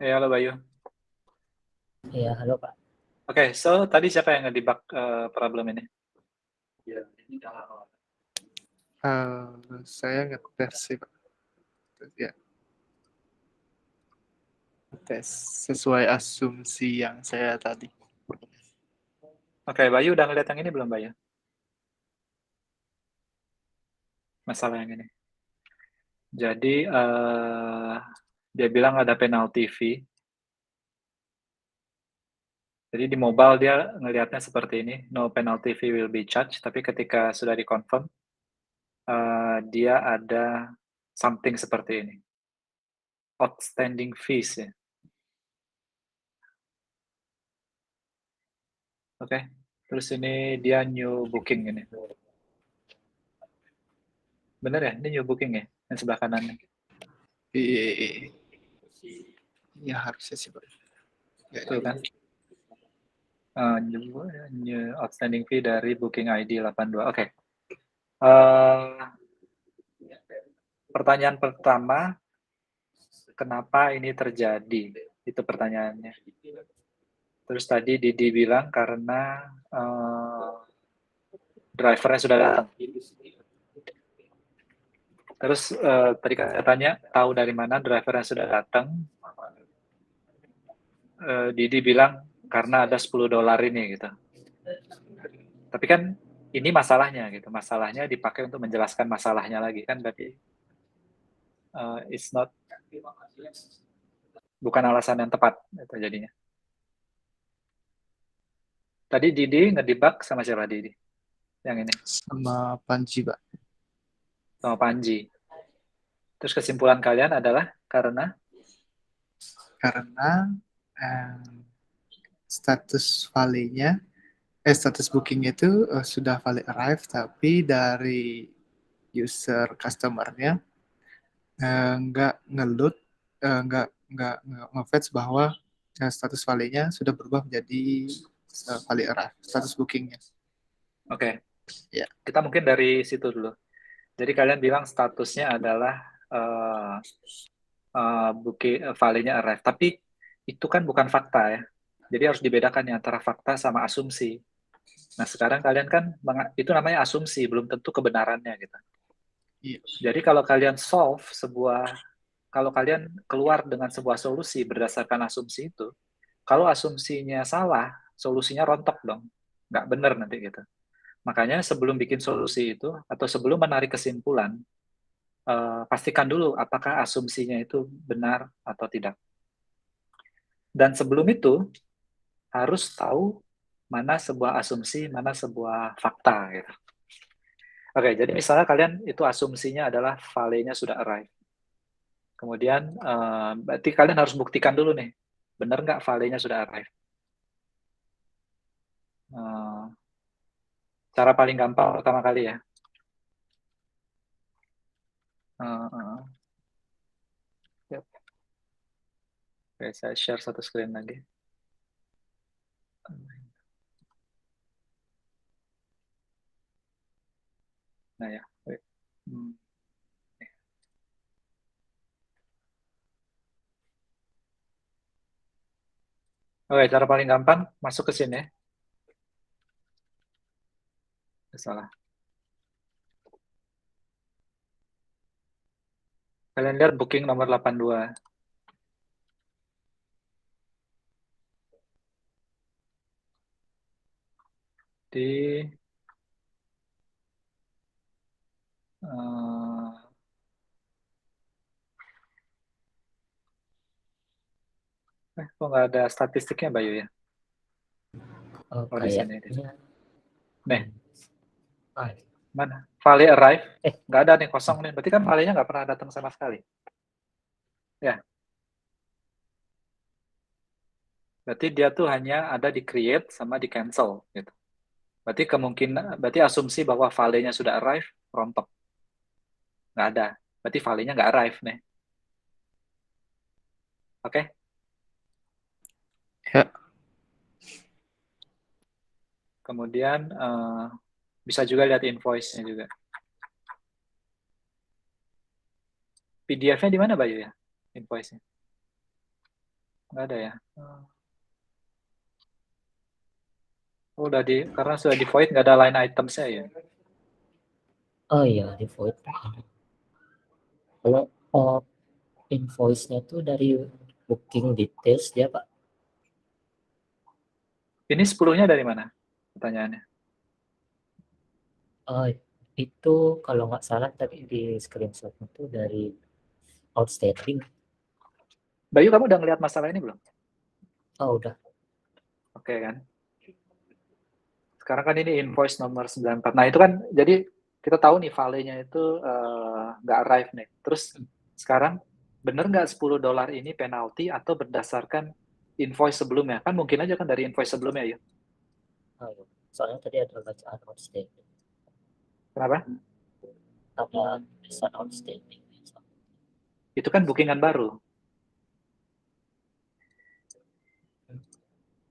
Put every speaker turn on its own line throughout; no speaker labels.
Halo Bayu.
Iya, halo Pak.
Oke, so tadi siapa yang ngedebug problem ini?
Saya ngetes sih, Pak. Ya, tes sesuai asumsi yang saya tadi.
Oke, Bayu udah ngeliat yang ini belum, Bayu? Masalah yang ini. Jadi dia bilang ada penalty fee. Jadi di mobile dia ngelihatnya seperti ini, no penalty fee will be charged. Tapi ketika sudah dikonfirm, dia ada something seperti ini, outstanding fees ya. Oke, terus ini dia new booking ini. Bener ya? Ini new booking ya? Yang sebelah kanannya.
Iya, harusnya sih, Pak. Ya,
Betul kan? New outstanding fee dari booking ID 82. Oke. Pertanyaan pertama, kenapa ini terjadi? Itu pertanyaannya. Terus tadi Didi bilang karena drivernya sudah datang. Terus tadi katanya tahu dari mana drivernya sudah datang. Didi bilang karena ada $10 ini gitu. Tapi kan ini masalahnya gitu. Masalahnya dipakai untuk menjelaskan masalahnya lagi kan berarti it's not, bukan alasan yang tepat itu jadinya. Tadi Didi ngedebug sama siapa Didi? Yang ini?
Sama Panji, Pak.
Sama Panji. Terus kesimpulan kalian adalah karena
status value-nya, status booking itu sudah valid arrive, tapi dari user customer-nya nggak nge-load, nggak nge-fetch bahwa status value-nya sudah berubah menjadi valid arrive, status booking-nya.
Oke.
Ya.
Kita mungkin dari situ dulu. Jadi kalian bilang statusnya adalah value-nya arrive, tapi itu kan bukan fakta ya. Jadi harus dibedakan ya antara fakta sama asumsi. Nah sekarang kalian kan itu namanya asumsi, belum tentu kebenarannya gitu.
Iya.
Jadi kalau kalian kalau kalian keluar dengan sebuah solusi berdasarkan asumsi itu, kalau asumsinya salah, solusinya rontok dong, nggak benar nanti gitu. Makanya sebelum bikin solusi itu atau sebelum menarik kesimpulan, pastikan dulu apakah asumsinya itu benar atau tidak. Dan sebelum itu harus tahu mana sebuah asumsi, mana sebuah fakta gitu. Oke, jadi misalnya kalian itu asumsinya adalah value-nya sudah arrive. Kemudian berarti kalian harus buktikan dulu nih, benar nggak value-nya sudah arrive. Cara paling gampang pertama kali ya. Yep. Oke, saya share satu screen lagi. Nah ya, Oke, cara paling gampang masuk ke sini. Salah. Kalian lihat booking nomor 82. Di kok nggak ada statistiknya Bayu ya?
Oh,
di sini.
kayaknya.
Nih. Mana? Value arrive. Nggak ada nih, kosong nih. Berarti kan value-nya nggak pernah datang sama sekali. Ya. Berarti dia tuh hanya ada di create sama di cancel gitu. Berarti asumsi bahwa value-nya sudah arrive, rontok. Nggak ada. Berarti value-nya nggak arrive nih. Oke?
Ya.
Kemudian bisa juga lihat invoice-nya juga. PDF-nya di mana Bayu ya? Invoice-nya. Nggak ada ya? Oh, karena sudah di void nggak ada line itemsnya ya?
Oh iya, di void. Kalau invoice-nya tuh dari booking details dia, Pak.
Ini 10-nya dari mana? Pertanyaannya.
Itu kalau nggak salah tadi di screenshot itu dari outstanding.
Bayu, kamu udah ngeliat masalah ini belum?
Oh, udah.
Oke kan? Sekarang kan ini invoice nomor 94. Nah, itu kan jadi kita tahu nih value-nya itu nggak arrive nih. Terus sekarang bener nggak $10 ini penalti atau berdasarkan invoice sebelumnya? Kan mungkin aja kan dari invoice sebelumnya ya.
Oh, iya. Soalnya tadi ada bacaan outstanding.
Kenapa?
Ada tulisan outstanding.
Itu kan bookingan baru.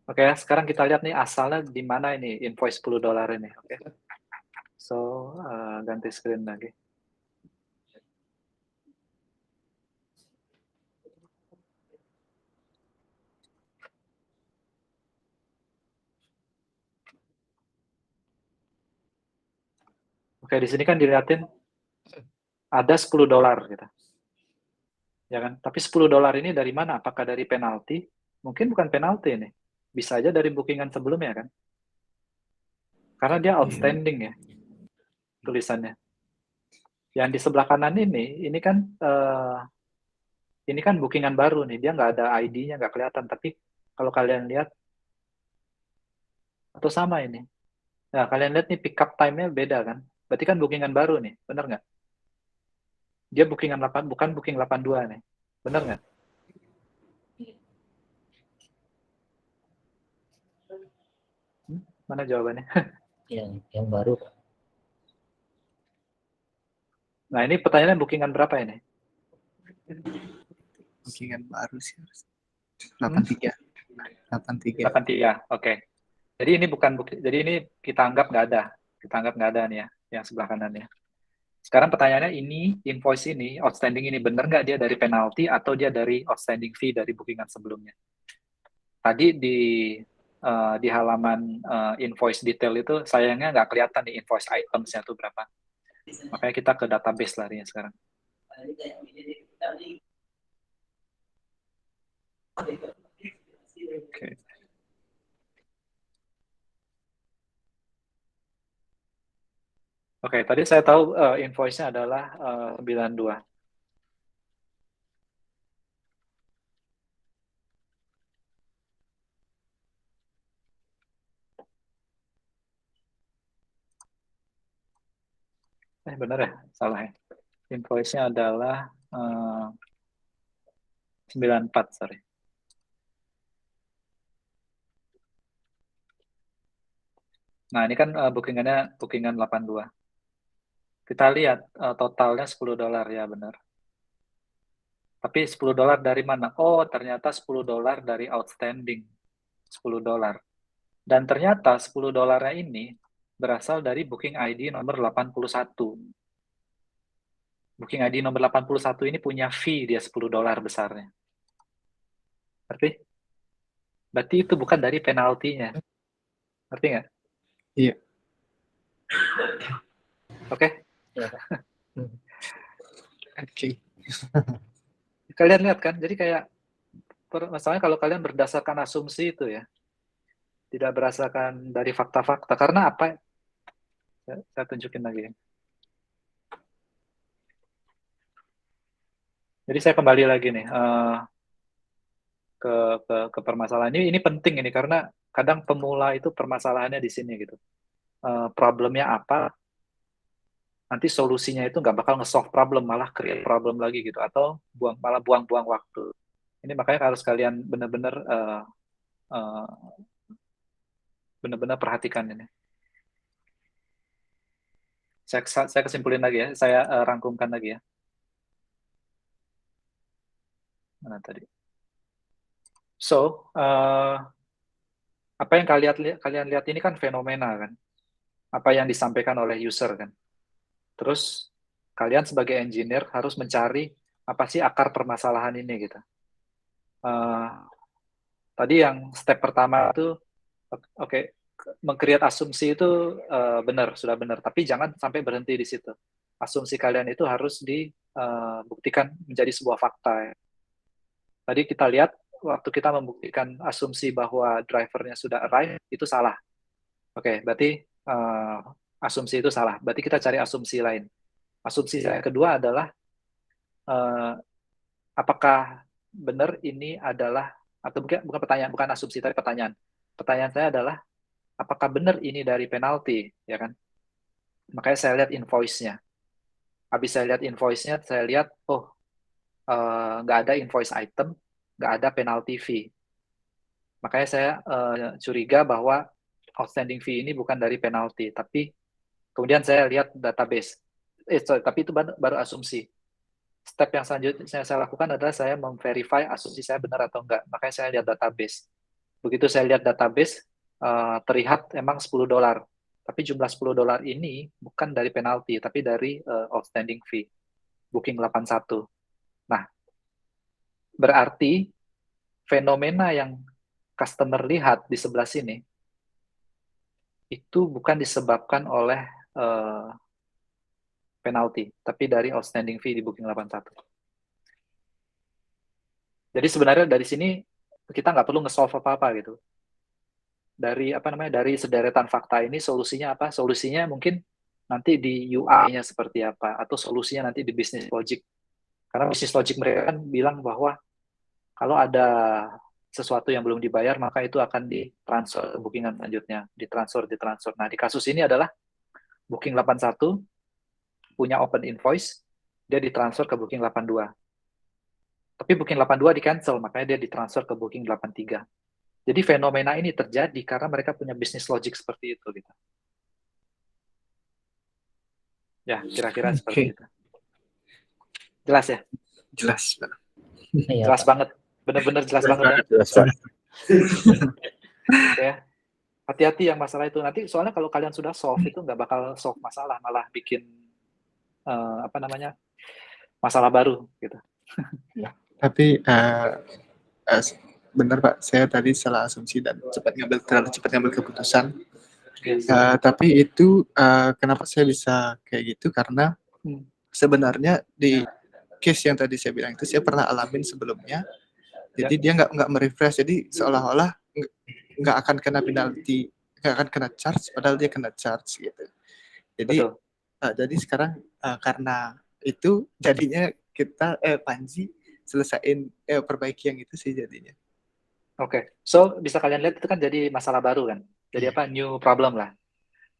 Oke, sekarang kita lihat nih asalnya di mana ini invoice $10 ini. Oke. So, ganti screen lagi. Oke, di sini kan dilihatin ada $10 gitu. Ya kan? Tapi $10 ini dari mana? Apakah dari penalti? Mungkin bukan penalti ini. Bisa aja dari bookingan sebelumnya kan? Karena dia outstanding ya tulisannya. Yang di sebelah kanan ini kan bookingan baru nih. Dia nggak ada ID-nya, nggak kelihatan. Tapi kalau kalian lihat, atau sama ini. Nah, kalian lihat nih pick up time-nya beda kan? Berarti kan bookingan baru nih, bener nggak? Dia bookingan 8, bukan booking 82 nih. Bener nggak? Mana jawabannya?
Yang baru.
Nah, ini pertanyaannya bookingan berapa ini?
Bookingan baru sih. 83. 83.
83, oke. Jadi ini bukan jadi ini kita anggap nggak ada. Kita anggap nggak ada nih ya, yang sebelah kanan ya. Sekarang pertanyaannya ini, invoice ini, outstanding ini, bener nggak dia dari penalti atau dia dari outstanding fee dari bookingan sebelumnya? Tadi di halaman invoice detail itu sayangnya nggak kelihatan nih invoice items-nya tuh berapa. Makanya kita ke database larinya sekarang. Oke. Oke, tadi saya tahu invoice-nya adalah 92. Benar ya? Salah ya. Invoice-nya adalah 94, sorry. Nah, ini kan bookingan 82. Kita lihat totalnya $10 ya, benar. Tapi $10 dari mana? Oh, ternyata $10 dari outstanding. $10. Dan ternyata $10 ini berasal dari booking ID nomor 81. Booking ID nomor 81 ini punya fee dia $10 besarnya. Berarti itu bukan dari penaltinya. Ngerti nggak?
Iya.
Oke?
Ya, Pak.
Oke.
Kalian lihat kan? Jadi kayak masalahnya kalau kalian berdasarkan asumsi itu ya, tidak berdasarkan dari fakta-fakta. Karena apa? Saya tunjukin lagi. Jadi saya kembali lagi nih ke permasalahan ini penting ini karena kadang pemula itu permasalahannya di sini gitu. Problemnya apa? Nanti solusinya itu nggak bakal nge-solve problem, malah create problem lagi gitu, atau malah buang-buang waktu. Ini makanya harus kalian benar-benar perhatikan ini. Saya kesimpulin lagi ya, saya rangkumkan lagi ya. Mana tadi? So, apa yang kalian lihat ini kan fenomena kan? Apa yang disampaikan oleh user kan? Terus kalian sebagai engineer harus mencari apa sih akar permasalahan ini gitu. Tadi yang step pertama itu, oke, meng-create asumsi itu benar, sudah benar. Tapi jangan sampai berhenti di situ. Asumsi kalian itu harus dibuktikan menjadi sebuah fakta. Ya. Tadi kita lihat, waktu kita membuktikan asumsi bahwa drivernya sudah arrive, itu salah. Oke, berarti asumsi itu salah. Berarti kita cari asumsi lain. Asumsi yang kedua adalah, apakah benar ini adalah, atau bukan pertanyaan, bukan asumsi, tapi pertanyaan. Pertanyaan saya adalah, apakah benar ini dari penalti, ya kan? Makanya saya lihat invoice-nya. Habis saya lihat invoice-nya, saya lihat, oh, nggak ada invoice item, nggak ada penalty fee. Makanya saya curiga bahwa outstanding fee ini bukan dari penalti, tapi kemudian saya lihat database. Tapi itu baru asumsi. Step yang selanjutnya saya lakukan adalah saya memverify asumsi saya benar atau enggak. Makanya saya lihat database. Begitu saya lihat database, terlihat emang $10. Tapi jumlah $10 ini bukan dari penalti, tapi dari outstanding fee. Booking 81. Nah, berarti fenomena yang customer lihat di sebelah sini, itu bukan disebabkan oleh penalti, tapi dari outstanding fee di Booking 81. Jadi sebenarnya dari sini kita nggak perlu nge-solve apa-apa gitu. Dari sederetan fakta ini solusinya apa? Solusinya mungkin nanti di UI-nya seperti apa, atau solusinya nanti di business logic. Karena business logic mereka kan bilang bahwa kalau ada sesuatu yang belum dibayar, maka itu akan ditransfer ke bookingan selanjutnya, ditransfer. Nah, di kasus ini adalah Booking 81 punya open invoice, dia ditransfer ke Booking 82. Tapi Booking 82 di-cancel, makanya dia ditransfer ke Booking 83. Jadi fenomena ini terjadi karena mereka punya business logic seperti itu. Gitu. Ya, kira-kira seperti itu. Jelas ya?
Jelas, Pak.
Iya,
Jelas
Pak.
banget. Benar-benar jelas banget ya.
Jelas, Pak.
Ya. Hati-hati yang masalah itu. Nanti soalnya kalau kalian sudah solve itu nggak bakal solve masalah, malah bikin masalah baru gitu.
Tapi benar Pak, saya tadi salah asumsi dan terlalu cepat ngambil keputusan.
Yes.
Tapi itu kenapa saya bisa kayak gitu? Karena sebenarnya di case yang tadi saya bilang itu saya pernah alamin sebelumnya. Jadi dia nggak merefresh, jadi seolah-olah nggak akan kena penalti, nggak akan kena charge, padahal dia kena charge gitu. Jadi jadi sekarang karena itu jadinya kita Panji selesaiin perbaiki yang itu sih jadinya.
Oke. So bisa kalian lihat itu kan jadi masalah baru kan. Jadi apa? New problem lah.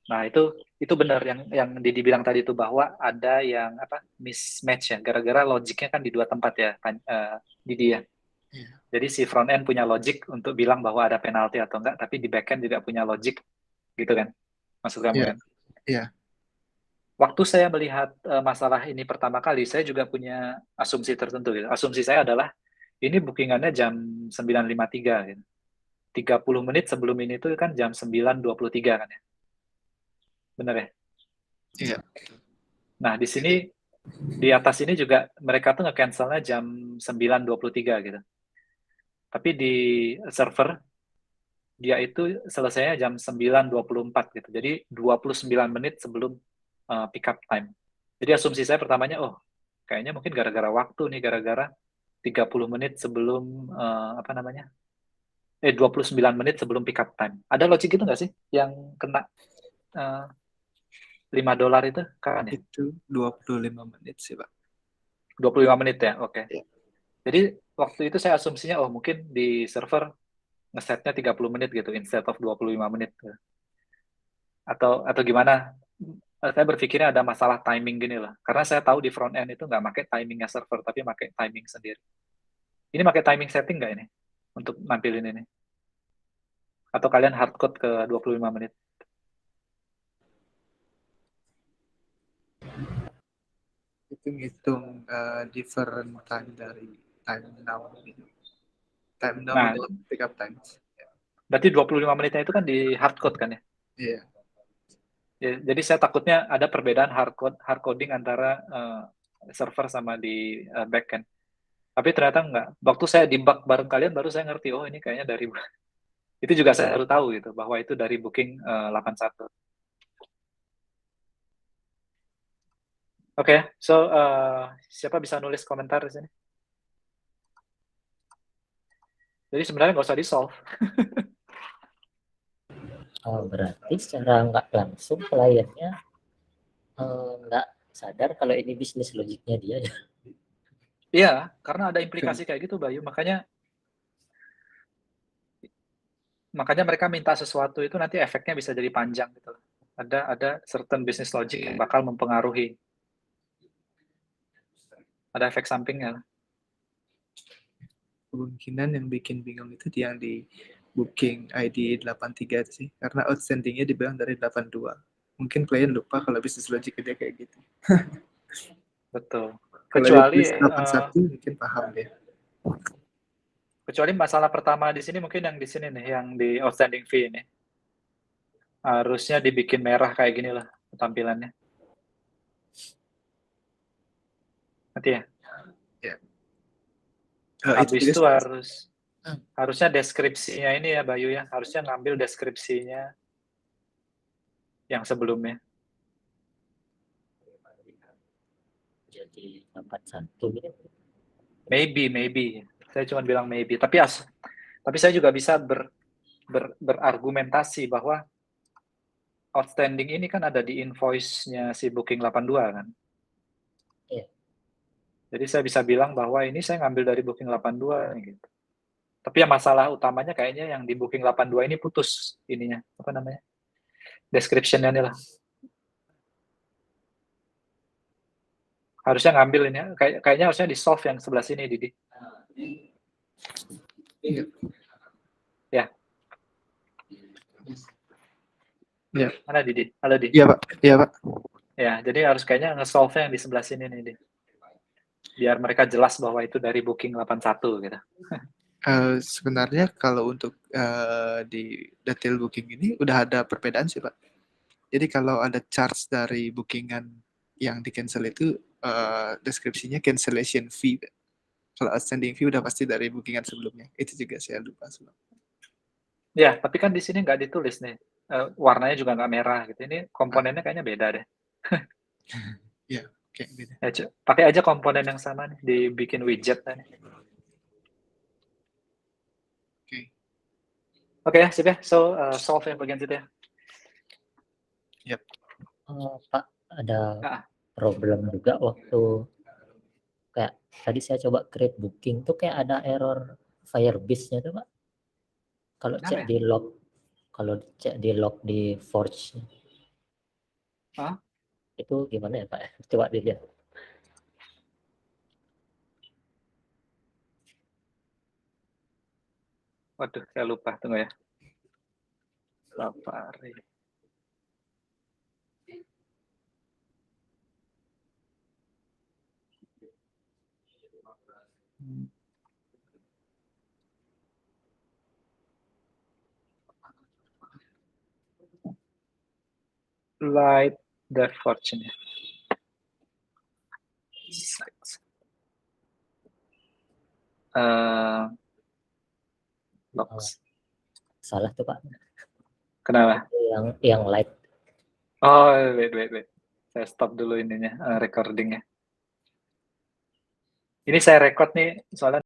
Nah, itu benar yang Didi bilang tadi itu bahwa ada yang mismatch ya, gara-gara logiknya kan di dua tempat ya, Didi ya. Jadi si front end punya logic untuk bilang bahwa ada penalti atau enggak, tapi di back end tidak punya logic, gitu kan? Maksud kamu kan?
Iya.
Waktu saya melihat masalah ini pertama kali, saya juga punya asumsi tertentu. Gitu. Asumsi saya adalah ini bookingannya jam 9.53 gitu. 30 menit sebelum ini tuh kan jam 9.23 kan ya. Benar ya?
Iya.
Nah, di sini di atas ini juga mereka tuh nge-cancelnya jam 9.23 gitu. Tapi di server dia itu selesainya jam 9.24 gitu. Jadi 29 menit sebelum pick up time. Jadi asumsi saya pertamanya, kayaknya mungkin gara-gara waktu nih, gara-gara 30 menit sebelum 29 menit sebelum pick up time. Ada logic itu nggak sih yang kena $5 itu kan ya?
Itu 25 menit sih, Pak.
25 menit ya, oke.
Ya.
Jadi waktu itu saya asumsinya, mungkin di server ngesetnya 30 menit gitu, instead of 25 menit. Atau gimana? Saya berpikirnya ada masalah timing gini lah. Karena saya tahu di front end itu nggak pakai timingnya server, tapi pakai timing sendiri. Ini pakai timing setting nggak ini? Untuk nampilin ini? Atau kalian hardcode ke 25 menit?
Itu ngitung different time dari time now gitu. Time now itu pick up time.
Berarti 25 menitnya itu kan di hardcode kan ya?
Iya.
Ya, jadi saya takutnya ada perbedaan hardcoding antara server sama di backend. Tapi ternyata enggak. Waktu saya debug bareng kalian baru saya ngerti, oh ini kayaknya dari itu juga saya baru tahu gitu bahwa itu dari booking 81. Oke, so siapa bisa nulis komentar di sini? Jadi sebenarnya nggak usah di-solve.
Oh, berarti secara nggak langsung kliennya nggak sadar kalau ini bisnis logiknya dia ya.
Iya, karena ada implikasi kayak gitu, Bayu. Makanya mereka minta sesuatu itu nanti efeknya bisa jadi panjang gitu. Ada certain business logic yang bakal mempengaruhi. Ada efek sampingnya.
Kemungkinan yang bikin bingung itu yang di booking ID 83 itu sih, karena outstandingnya dibilang dari 82. Mungkin klien lupa kalau bisnis logic dia kayak gitu.
Betul.
Kalau
Kecuali
81 mungkin paham deh.
Kecuali masalah pertama di sini mungkin yang di sini nih, yang di outstanding fee ini. Harusnya dibikin merah kayak gini lah tampilannya. Nanti ya. Habis itu harusnya deskripsinya ini ya Bayu ya, harusnya ngambil deskripsinya yang sebelumnya.
Jadi 81 gitu.
Maybe. Saya cuma bilang maybe. Tapi saya juga bisa berargumentasi bahwa outstanding ini kan ada di invoice-nya si Booking 82 kan.
Iya.
Jadi saya bisa bilang bahwa ini saya ngambil dari Booking 82 gitu. Tapi yang masalah utamanya kayaknya yang di Booking 82 ini putus ininya, apa namanya? Description-nya nih lah. Harusnya ngambil ini, kayaknya harusnya di solve yang sebelah sini, Didi.
Iya.
Ya.
Ya.
Mana Didi? Halo Didi.
Iya Pak. Iya Pak.
Ya, jadi harus kayaknya nge-solve yang di sebelah sini nih, Didi. Biar mereka jelas bahwa itu dari Booking 81 gitu.
Sebenarnya kalau untuk di detail booking ini udah ada perbedaan sih Pak. Jadi kalau ada charge dari bookingan yang di cancel itu deskripsinya cancellation fee. Kalau outstanding fee udah pasti dari bookingan sebelumnya. Itu juga saya lupa sebelum.
Ya, tapi kan di sini nggak ditulis nih. Warnanya juga nggak merah gitu. Ini komponennya kayaknya beda deh.
Ya, oke, beda.
Ya, pakai aja komponen yang sama nih, dibikin widget nih. Oke, sip ya. So, solve yang bagian situ ya.
Yep.
Pak, ada problem juga waktu kayak tadi saya coba create booking tuh kayak ada error Firebase-nya tuh Pak. Kalau cek di log, di Forge. Itu gimana ya Pak? Coba dilihat.
Waduh, saya lupa. Tunggu ya. Safari. Light the fortune.
Salah tuh Pak.
Kenapa?
Yang light.
Oh, wait. Saya stop dulu ininya, recordingnya. Ini saya record nih, soalnya